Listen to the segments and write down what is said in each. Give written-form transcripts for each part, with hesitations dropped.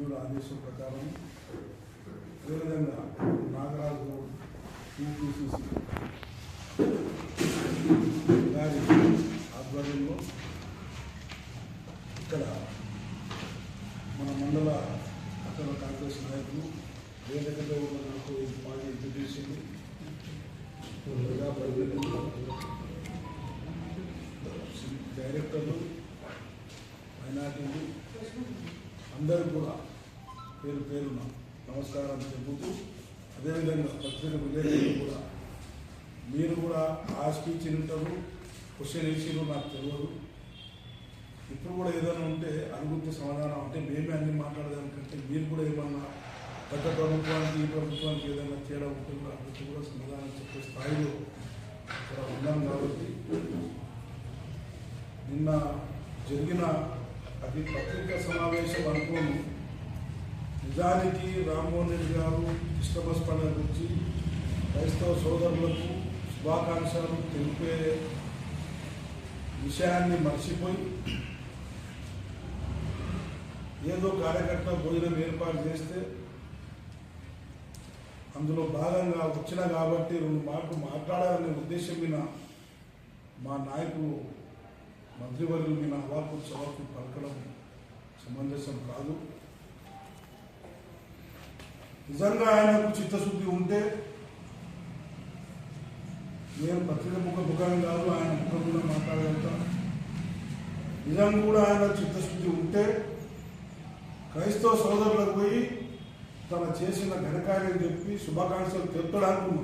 సభ్యుల ఆదేశం ప్రకారం అదేవిధంగా నాగరాజు టీపీసీసీ గారి ఆధ్వర్యంలో ఇక్కడ మన మండల అక్కడ కాంగ్రెస్ నాయకులు వేదికగా ఉన్న నాకు పార్టీ ఇంట్రడ్యూసింది డైరెక్టర్లు మైనార్టీలు అందరూ కూడా పేరు పేరున నమస్కారాలు చెబుతూ అదేవిధంగా పత్రిక విలేకరులు కూడా మీరు కూడా ఆ స్పీచ్ వింటారు, క్వశ్చన్ వేసిరు నాకు తెలియదు. ఇప్పుడు కూడా ఏదైనా ఉంటే అనుగుర్తి సమాధానం అంటే మేమే అన్ని మాట్లాడదానికంటే మీరు కూడా ఏమన్నా గత ప్రభుత్వానికి ఈ ప్రభుత్వానికి ఏదైనా తేడా ఉంటుందో అభివృద్ధి కూడా సమాధానం చెప్పే స్థాయిలో ఇక్కడ ఉన్నాం. కాబట్టి నిన్న జరిగిన అది పత్రికా సమావేశం అనుకోని నిజానికి రామ్మోహన్ రెడ్డి గారు క్రిస్టమస్ పండుగ గురించి క్రైస్తవ సోదరులకు శుభాకాంక్షలు తెలిపే విషయాన్ని మర్చిపోయి ఏదో కార్యకర్త భోజనం ఏర్పాటు చేస్తే అందులో భాగంగా వచ్చిన కాబట్టి రెండు మాటలు మాట్లాడాలనే ఉద్దేశం మీద మా నాయకులు మంత్రివర్యుల మీద అవాకు చవాకు పలకడం సమంజసం కాదు. నిజంగా ఆయనకు చిత్తశుద్ధి ఉంటే నేను పత్రిక ముఖం కాదు ఆయన ముఖం కూడా మాట్లాడగలుగుతాను. నిజంగా కూడా ఆయన చిత్తశుద్ధి ఉంటే క్రైస్తవ సోదరులకు పోయి తన చేసిన ఘనకార్యం చెప్పి శుభాకాంక్షలు తెలుపడానికి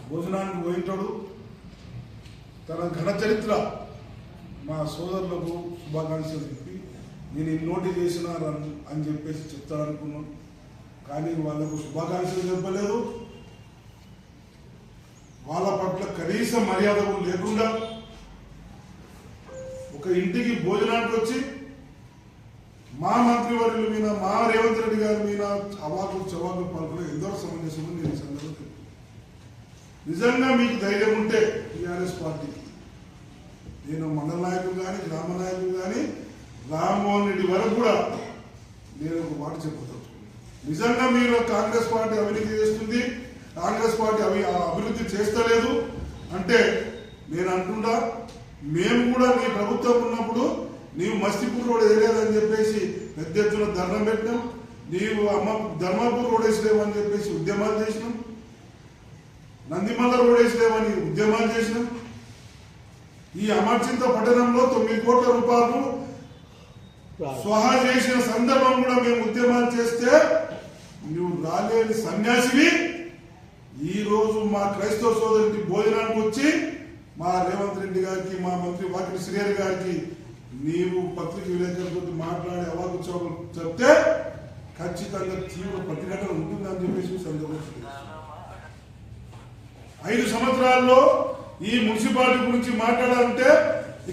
భోజనానికి పోయింటాడు. తన ఘన చరిత్ర మా సోదరులకు శుభాకాంక్షలు చెప్పి నేను ఇన్నోటి చేసిన అని చెప్పేసి చెప్తారనుకున్నాను. కానీ వాళ్ళకు శుభాకాంక్షలు చెప్పలేదు. వాళ్ళ పట్ల కనీస మర్యాద లేకుండా ఒక ఇంటికి భోజనానికి వచ్చి మా మంత్రివర్యుల మీద మా రేవంత్ రెడ్డి గారి మీద అవాకు చవాకు పలుకులు ఎందరో సమంజసం నేను సందర్భంగా నిజంగా మీకు ధైర్యం ఉంటే టీఆర్ఎస్ పార్టీ నేను మండల నాయకులు కానీ గ్రామ నాయకులు కానీ రామ్మోహన్ రెడ్డి వరకు కూడా నేను ఒక మాట చెప్పదలుచుకున్నాను. నిజంగా మీరు కాంగ్రెస్ పార్టీ అవినీతి చేస్తుంది, కాంగ్రెస్ పార్టీ అభివృద్ధి చేస్తలేదు అంటే నేను అంటుండా మేము కూడా నీ ప్రభుత్వం ఉన్నప్పుడు నీవు మస్తిపూర్ రోడ్ వేయలేదని చెప్పేసి పెద్ద ఎత్తున ధర్నం పెట్టినాం. నీవు ధర్మాపూర్ రోడ్ వేసలేమని చెప్పేసి ఉద్యమాలు చేసినాం. నందిమల్ల రోడ్ వేసలేమని ఉద్యమాలు చేసినాం. ఈ అమర్చింత పట్టణంలో 9 కోట్ల రూపాయలు స్వహా చేసిన సందర్భం కూడా మేము ఉద్యమాలు చేస్తే నువ్వు రాలేని సన్యాసివి ఈ రోజు మా క్రైస్తవ సోదరుడికి భోజనానికి వచ్చి మా రేవంత్ రెడ్డి గారికి మా మంత్రి వాకిటి శ్రీహరి గారికి నీవు పత్రిక విలేకరులతో మాట్లాడే అవాకు చౌకలు చెప్తే ఖచ్చితంగా తీవ్ర ప్రతిఘటన ఉంటుందని చెప్పేసి సందర్భం 5 సంవత్సరాల్లో ఈ మున్సిపాలిటీ గురించి మాట్లాడాలంటే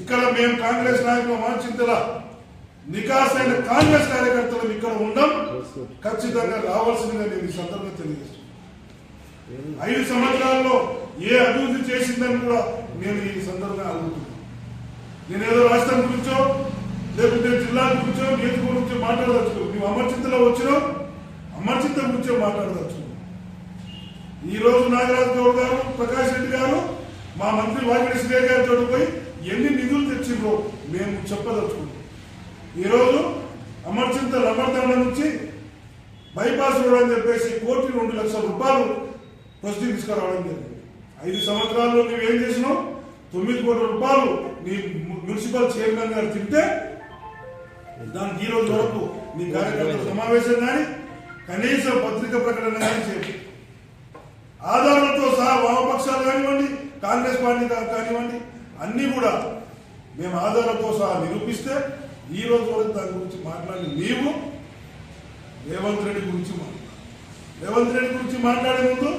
ఇక్కడ మేము కాంగ్రెస్ నాయకులు మార్చింతల నికాసైన కాంగ్రెస్ కార్యకర్తలు ఇక్కడ ఉండం ఖచ్చితంగా రావాల్సిందిగా నేను ఈ సందర్భంగా తెలియజేస్తున్నాను. 5 సంవత్సరాల్లో ఏ అభివృద్ధి చేసిందని కూడా నేను ఈ సందర్భంగా అడుగుతున్నాను. నేనేదో రాష్ట్రం గురించో లేకుంటే జిల్లా గురించో నియోజకవర్గం గురించో మాట్లాడదచ్చు. నువ్వు అమర్చింతలో వచ్చినావు, అమర్చింత గురించో మాట్లాడదచ్చు. ఈ రోజు నాగరాజు గౌడ్ గారు, ప్రకాష్ రెడ్డి గారు, మా మంత్రి వాకిటి శ్రీ గారితో పోయి ఎన్ని నిధులు తెచ్చిండ్రో మేము చెప్పదలుచుకుంటాం. ఈరోజు అమర్చింత రబ్బర్దండ నుంచి బైపాస్ రోడ్ అని చెప్పేసి 1,02,00,000 రూపాయలు ప్రొసీడింగ్ తీసుకురావడం జరిగింది. 5 సంవత్సరాల్లో నువ్వేం చేసినావు? 9 కోట్ల రూపాయలు నీ మున్సిపల్ చైర్మన్ గారు తింటే దానికి ఈ రోజు వరకు నీ కార్యకర్తల సమావేశం కానీ కనీసం పత్రిక ప్రకటన కానీ చేయండి. ఆధారాలతో సహా వామపక్షాలు కానివ్వండి, కాంగ్రెస్ పార్టీ కానివ్వండి, అన్ని కూడా మేము ఆధారాలతో సహా నిరూపిస్తే ఈ రోజు వరకు దాని గురించి మాట్లాడి నీవు రేవంత్ రెడ్డి గురించి రేవంత్ రెడ్డి గురించి మాట్లాడే ముందు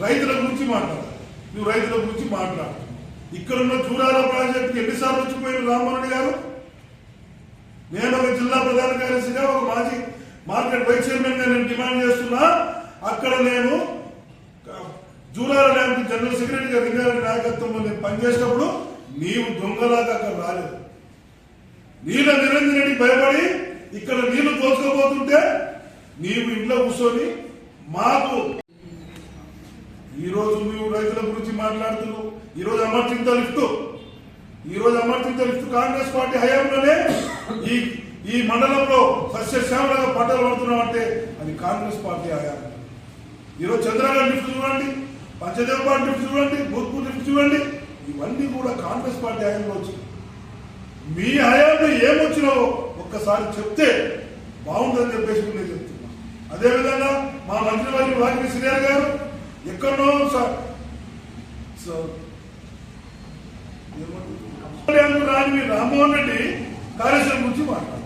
రైతుల గురించి మాట్లాడాలి. నువ్వు రైతుల గురించి మాట్లాడు. ఇక్కడున్న జూరాల ప్రాజెక్టుకి ఎన్నిసార్లు వచ్చిపోయిన రామ్మోహన్ రెడ్డి గారు? నేను ఒక జిల్లా ప్రధాన కార్యదర్శిగా ఒక మాజీ మార్కెట్ వైస్ చైర్మన్ గా నేను డిమాండ్ చేస్తున్నా. అక్కడ నేను జూరాల డ్యాంకి జనరల్ సెక్రటరీగా లింగారెడ్డి నాయకత్వంలో నేను పనిచేసినప్పుడు నీవు దొంగలాగా అక్కడ రాలేదు. నీళ్ళ నిరంజన్ రెడ్డి భయపడి ఇక్కడ నీళ్లు దోచుకోబోతున్నా పోతుంటే నీవు ఇంట్లో కూర్చొని మాకు ఈరోజు నువ్వు రైతుల గురించి మాట్లాడుతున్నావు. ఈరోజు అమర్చింత లిఫ్ట్ కాంగ్రెస్ పార్టీ హయాంలోనే ఈ మండలంలో సస్యశ్యామలంగా పంటలు పడుతున్నాం అంటే అది కాంగ్రెస్ పార్టీ హయాం. ఈరోజు చంద్రగఢ్ లిఫ్ట్ చూడండి, పంచదేవపాడు లిఫ్ట్ చూడండి, భూత్పూర్ లిఫ్ట్ చూడండి, ఇవన్నీ కూడా కాంగ్రెస్ పార్టీ హయాంలో వచ్చింది. మీ హయాంలో ఏమొచ్చినావో ఒక్కసారి చెప్తే బాగుంటుందని చెప్పేసి నేను చెప్తున్నా. అదేవిధంగా మా మంత్రివర్యులు వాకిటి శ్రీహరి గారు ఎక్కడో రాని రామ్మోహన్ రెడ్డి కాళేశ్వరం గురించి మాట్లాడారు.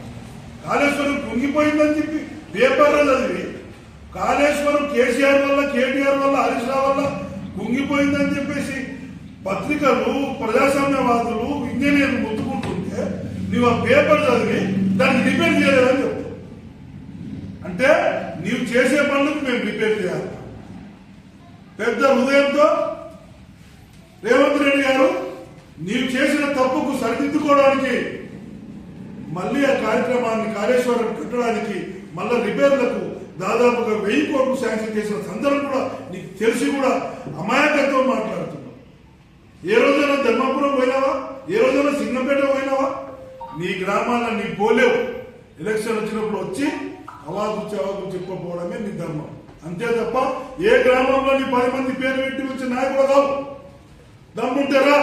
కాళేశ్వరం కుంగిపోయిందని చెప్పి పేపర్లో చదివి కాళేశ్వరం కేసీఆర్ వల్ల, కేటీఆర్ వల్ల, హరీష్ రావు వల్ల కుంగిపోయిందని చెప్పేసి పత్రికలు, ప్రజాస్వామ్యవాదులు, ఇంజనీర్లు ముట్టుకుంటుంటే నువ్వు ఆ పేపర్ చదివి దాన్ని రిపేర్ చేయలేదని చెప్తావు. అంటే నీవు చేసే పనులకు మేము రిపేర్ చేయాలి. పెద్ద హృదయంతో రేవంత్ రెడ్డి గారు నీవు చేసిన తప్పుకు సరిదిద్దుకోవడానికి మళ్ళీ ఆ కార్యక్రమాన్ని కాళేశ్వరం కట్టడానికి మళ్ళా రిపేర్లకు దాదాపుగా 1000 కోట్లు శాంక్షన్ చేసిన సందర్భం కూడా నీకు తెలిసి కూడా అమాయకత్వం మాట్లాడుతున్నావు. ఏ రోజైనా ధర్మాపురం పోయినావా? ఏ రోజైనా సింగంపేట పోయినావా? నీ గ్రామాలను నీ పోలేవు. ఎలక్షన్ వచ్చినప్పుడు వచ్చి అవాకు చెప్పకపోవడమే నీ ధర్మం. అంతే తప్ప ఏ గ్రామంలో నీ 10 మంది పేరు పెట్టి వచ్చే నాయకుడు కావు. దమ్ముంటారా?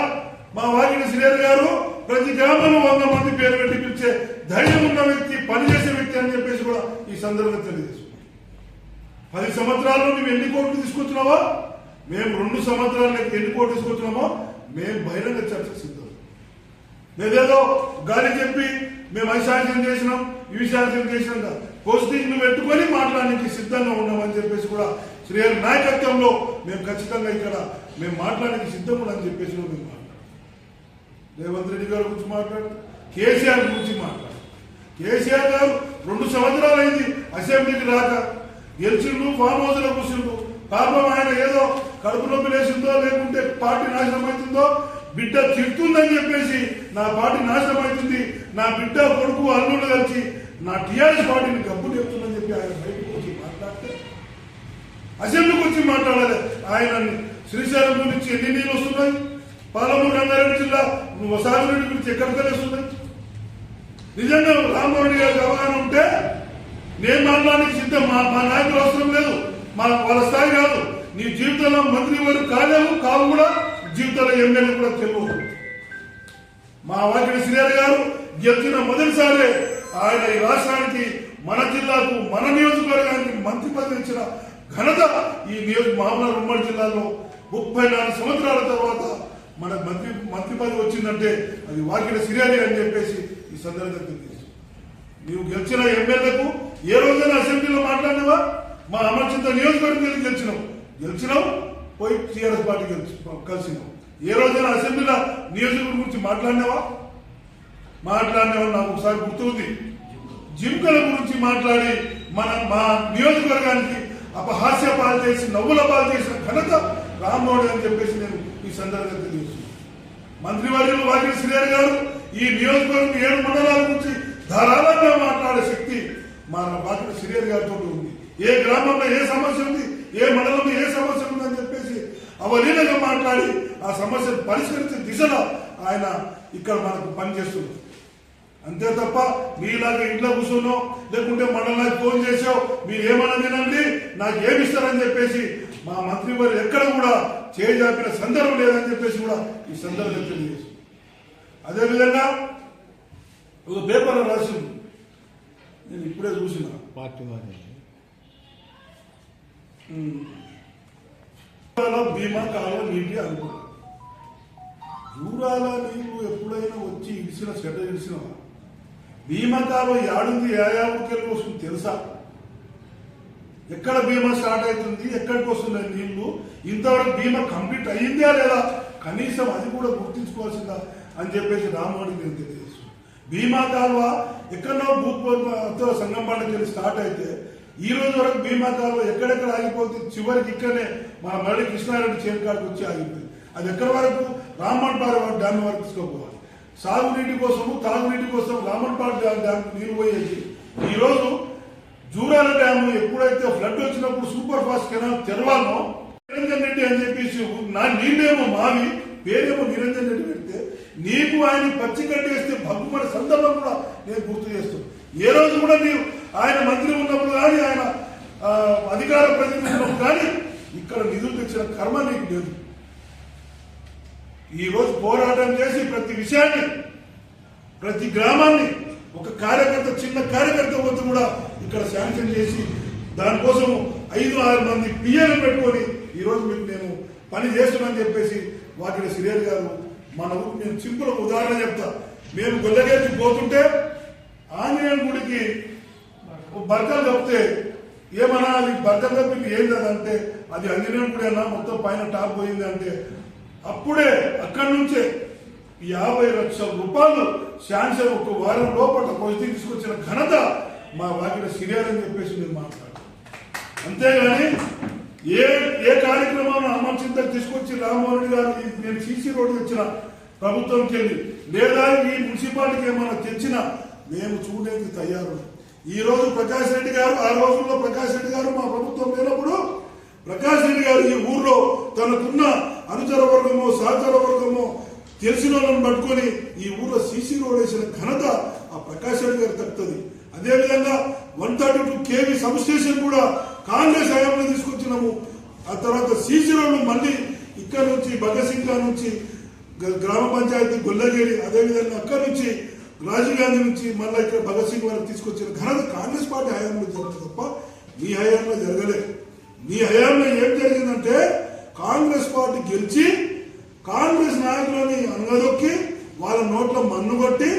మా వాకిటి శ్రీహరి గారు ప్రతి గ్రామంలో 100 మంది పేరు పెట్టి పిలిచే ధైర్యం ఉన్న వ్యక్తి, పనిచేసే వ్యక్తి అని చెప్పేసి కూడా ఈ సందర్భంగా తెలియజేస్తున్నాం. 10 సంవత్సరాల్లో నువ్వు ఎన్ని కోట్లు తీసుకొచ్చినావో, మేము 2 సంవత్సరాలకు ఎన్ని కోట్లు తీసుకొచ్చినామో మేము బహిరంగ చర్చకు సిద్ధం. లేదేదో గాలి చెప్పి మేము అవి శాంక్షన్ చేసినాం, ఇవి శాంక్షన్ చేసినాం కదా, పోస్టింగ్లు పెట్టుకొని మాట్లాడడానికి సిద్ధంగా ఉన్నామని చెప్పేసి కూడా శ్రీహరి నాయకత్వంలో మేము ఖచ్చితంగా ఇక్కడ మేము మాట్లాడడానికి సిద్ధం అని చెప్పేసి మేము మాట్లాడాం. రేవంత్ రెడ్డి గారి గురించి మాట్లాడు, కేసీఆర్ గురించి మాట్లాడు. కేసీఆర్ గారు 2 సంవత్సరాలు అయింది అసెంబ్లీకి రాక, గెలిచిండు, ఫామ్ హౌస్ లో కూర్చుండు. పాపం ఆయన ఏదో కడుపు నొప్పి లేచిందో లేకుంటే పార్టీ నాశనం అవుతుందో, బిడ్డ తిడుతుందని చెప్పేసి నా పార్టీ నాశనం అవుతుంది, నా బిడ్డ కొడుకు అల్లుళ్ళు కలిసి నా టీఆర్ఎస్ పార్టీని గబ్బు చెప్తుందని చెప్పి ఆయన బయటకు వచ్చి మాట్లాడితే అసెంబ్లీకి వచ్చి మాట్లాడాలి. ఆయన శ్రీశైలం గురించి ఎన్ని నీళ్ళు వస్తున్నాయి, పాలమూరు రంగారెడ్డి జిల్లా సాగురెడ్డి గురించి ఎక్కడికి వస్తున్నాయి. నిజంగా రామ్మోహన్ రెడ్డి గారికి అవగాహన ఉంటే నేను మాట్లాడడానికి సిద్ధం. మా నాయకులు అవసరం లేదు, వాళ్ళ స్థాయి కాదు. నీ జీవితంలో మంత్రి వారు కాలేవు, కావు కూడా జీవితంలో ఎమ్మెల్యే కూడా తెలియదు. మా వాకిటి శ్రీహరి గారు గెలిచిన మొదటిసారి ఆయన ఈ రాష్ట్రానికి, మన జిల్లాకు, మన నియోజకవర్గానికి మంత్రి పదవి ఇచ్చిన ఘనత ఈ మహబూబ్నగర్ ఉమ్మడి జిల్లాలో 34 సంవత్సరాల తర్వాత మన మంత్రి పదవి వచ్చిందంటే అది వాకిటి శ్రీహరి అని చెప్పేసి ఈ సందర్భంగా తెలియజేస్తుంది. నీవు గెలిచిన ఎమ్మెల్యేకు ఏ రోజైనా అసెంబ్లీలో మాట్లాడినావా? మా అమర్చింత నియోజకవర్గం గెలిచినావు, పోయి టీఆర్ఎస్ పార్టీ కలిసినావు. ఏ రోజైనా అసెంబ్లీలో నియోజకవర్గం గురించి మాట్లాడినావా? నాకు ఒకసారి గుర్తుంది. జింకల గురించి మాట్లాడి మా నియోజకవర్గానికి అపహాస్య పాలు చేసి, నవ్వుల పాలు చేసిన ఘనత రామ్మోహన్ అని చెప్పేసి నేను ఈ సందర్భంగా తెలియజేస్తున్నాను. మంత్రివర్యులు వాకిటి శ్రీహరి గారు ఈ నియోజకవర్గం 7 మండలాల గురించి ధారాళంగా మాట్లాడే శక్తి మా వాకిటి శ్రీహరి గారితో ఉంది. ఏ గ్రామంలో ఏ సమస్య ఉంది, ఏ మండలంలో ఏ సమస్య ఉందని చెప్పేసి అవలీలంగా మాట్లాడి ఆ సమస్యను పరిష్కరించే దిశలో ఆయన ఇక్కడ మనకు పనిచేస్తున్నారు. అంతే తప్ప మీలాగా ఇంట్లో కూర్చోనో లేకుంటే మండలానికి ఫోన్ చేసావు, మీరు ఏమన్నా తినండి, నాకు ఏమిస్తారని చెప్పేసి మా మంత్రి వారు ఎక్కడ కూడా చేయజాపిన సందర్భం లేదని చెప్పేసి కూడా ఈ సందర్భంగా తెలియజేస్తుంది. అదేవిధంగా ఒక పేపర్ రాసింది, నేను ఇప్పుడే చూసిన పార్టీ బీమా కాలం నీటి అనుకున్నా. జూరాల నీళ్లు ఎప్పుడైనా వచ్చి ఇడిసిన చెడ్డ ఇడిసినవా? బీమా కాలం ఏడుంది, ఊరికెళ్ళి వస్తుంది తెలుసా? ఎక్కడ బీమా స్టార్ట్ అవుతుంది, ఎక్కడికి వస్తున్నాయి నీళ్లు, ఇంతవరకు బీమా కంప్లీట్ అయ్యిందా లేదా, కనీసం అది కూడా గుర్తించుకోవాల్సిందా అని చెప్పేసి రామ్మోహన్ నేను తెలియజేస్తున్నాను. బీమా కాలువ ఎక్కడో భూత్పూర్వ సంగంపాడికి వెళ్ళి స్టార్ట్ అయితే ఈ రోజు వరకు బీమా కాలువ ఎక్కడెక్కడ ఆగిపోతుంది, చివరికి ఇక్కడనే మన మళ్ళీ కృష్ణారెడ్డి చేరుకాడికి వచ్చి ఆగిపోయింది. అది ఎక్కడి వరకు రామన్పాడు డ్యామ్ వరకు తీసుకోపోవాలి. సాగునీటి కోసము, తాగునీటి కోసం రామన్పాడు డ్యామ్ నీరు పోయేది. ఈరోజు పోదాల డ్యామ్ ఎప్పుడైతే ఫ్లడ్ వచ్చినప్పుడు సూపర్ ఫాస్ట్ కెనాల్ తెరవాలో నిరంజన్ రెడ్డి అని చెప్పేసి నా నీళ్ళేమో మావి పేరేమో నిరంజన్ రెడ్డి పెడితే నీకు ఆయన పచ్చి కట్టేస్తే భగ్గుమని సందర్భం కూడా నేను గుర్తు చేస్తాను. ఏ రోజు కూడా నీవు ఆయన మంత్రి ఉన్నప్పుడు కానీ ఆయన అధికార ప్రతినిధి ఉన్నప్పుడు కానీ ఇక్కడ నిధులు తెచ్చిన కర్మ నీకు లేదు. ఈ రోజు పోరాటం చేసి ప్రతి విషయాన్ని ప్రతి గ్రామాన్ని ఒక కార్యకర్త చిన్న కార్యకర్త వద్ద కూడా ఇక్కడ శాంక్షన్ చేసి దానికోసం 5-6 మంది పిఎలు పెట్టుకొని ఈరోజు మీకు నేను పని చేస్తున్నానని చెప్పేసి వాకిటి శ్రీహరి గారు మన ఊరికి నేను సింపుల్ ఉదాహరణ చెప్తా. మేము గొల్లగేసి పోతుంటే ఆంజనేయ గుడికి బర్కలు చెప్తే ఏమన్నా అది బర్కలు తప్పింది ఏంది అంటే అది ఆంజనేయ గుడి అన్నా మొత్తం పైన టాప్ పోయింది అంటే అప్పుడే అక్కడి నుంచే 50 లక్షల రూపాయలు శాంక్షన్ ఒక వారం లోపల పొజిటివ్ తీసుకొచ్చిన ఘనత మా వాకిటి శ్రీహరి అని చెప్పేసి నేను మాట్లాడుతాను. అంతేగాని ఏ కార్యక్రమాన్ని అమర్చింతకు తీసుకొచ్చి రామ్మోహన్ రెడ్డి గారు నేను సీసీ రోడ్డు తెచ్చిన ప్రభుత్వంకి వెళ్ళి లేదా ఈ మున్సిపాలిటీకి ఏమైనా తెచ్చినా మేము చూడడానికి తయారు. ఈ రోజు ప్రకాష్ రెడ్డి గారు ఆ రోజుల్లో ప్రకాష్ రెడ్డి గారు మా ప్రభుత్వం లేనప్పుడు ప్రకాష్ రెడ్డి గారు ఈ ఊర్లో తనకున్న అనుచర వర్గమో సహచర వర్గమో తెలిసిన వాళ్ళని పట్టుకొని ఈ ఊర్లో సీసీ రోడ్ వేసిన ఘనత ఆ ప్రకాష్ రెడ్డి గారు తప్పుతుంది. అదేవిధంగా 132 KV సబ్ స్టేషన్ కూడా కాంగ్రెస్ హయాంలో తీసుకొచ్చినాము. ఆ తర్వాత సీసీ రోడ్లు మళ్ళీ ఇక్కడ నుంచి భగత్ సింగ్ నుంచి గ్రామ పంచాయతీ గొల్లగేరి అదేవిధంగా అక్కడి నుంచి రాజీవ్ గాంధీ నుంచి మళ్ళీ ఇక్కడ భగత్ సింగ్ వరకు తీసుకొచ్చిన ఘనత కాంగ్రెస్ పార్టీ హయాంలో జరుగుతుంది తప్ప మీ హయాంలో జరగలేదు. మీ హయాంలో ఏం జరిగిందంటే కాంగ్రెస్ పార్టీ గెలిచి కాంగ్రెస్ నాయకులని అనగదొక్కి వాళ్ళ నోట్ల మన్ను కొట్టి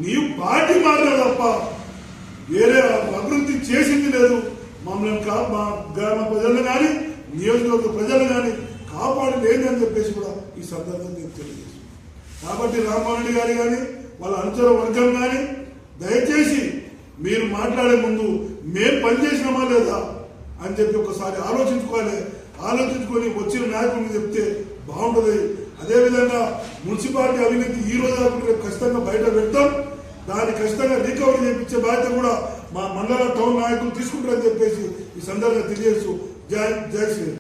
నీవు పార్టీ మారలేదు తప్ప వేరే అభివృద్ధి చేసింది లేదు. మమ్మల్ని మా గ్రామ ప్రజలను కానీ నియోజకవర్గ ప్రజలు కానీ కాపాడి లేదని చెప్పేసి కూడా ఈ సందర్భంగా నేను తెలియజేస్తున్నాను. కాబట్టి రామ్మోహన్ రెడ్డి గారు కానీ వాళ్ళ అనుచర వర్గం కానీ దయచేసి మీరు మాట్లాడే ముందు మేము పనిచేసినామా లేదా అని చెప్పి ఒకసారి ఆలోచించుకోవాలి. ఆలోచించుకొని వచ్చిన నాయకుడిని చెప్తే బాగుంటుంది. అదేవిధంగా మున్సిపాలిటీ అవినీతి ఈ రోజు రేపు ఖచ్చితంగా బయట పెడతాం. దాన్ని ఖచ్చితంగా రికవరీ చేయించే బాధ్యత కూడా మా మండల టౌన్ నాయకులు తీసుకుంటారని చెప్పేసి ఈ సందర్భంగా తెలియజేస్తూ జై శ్రీ.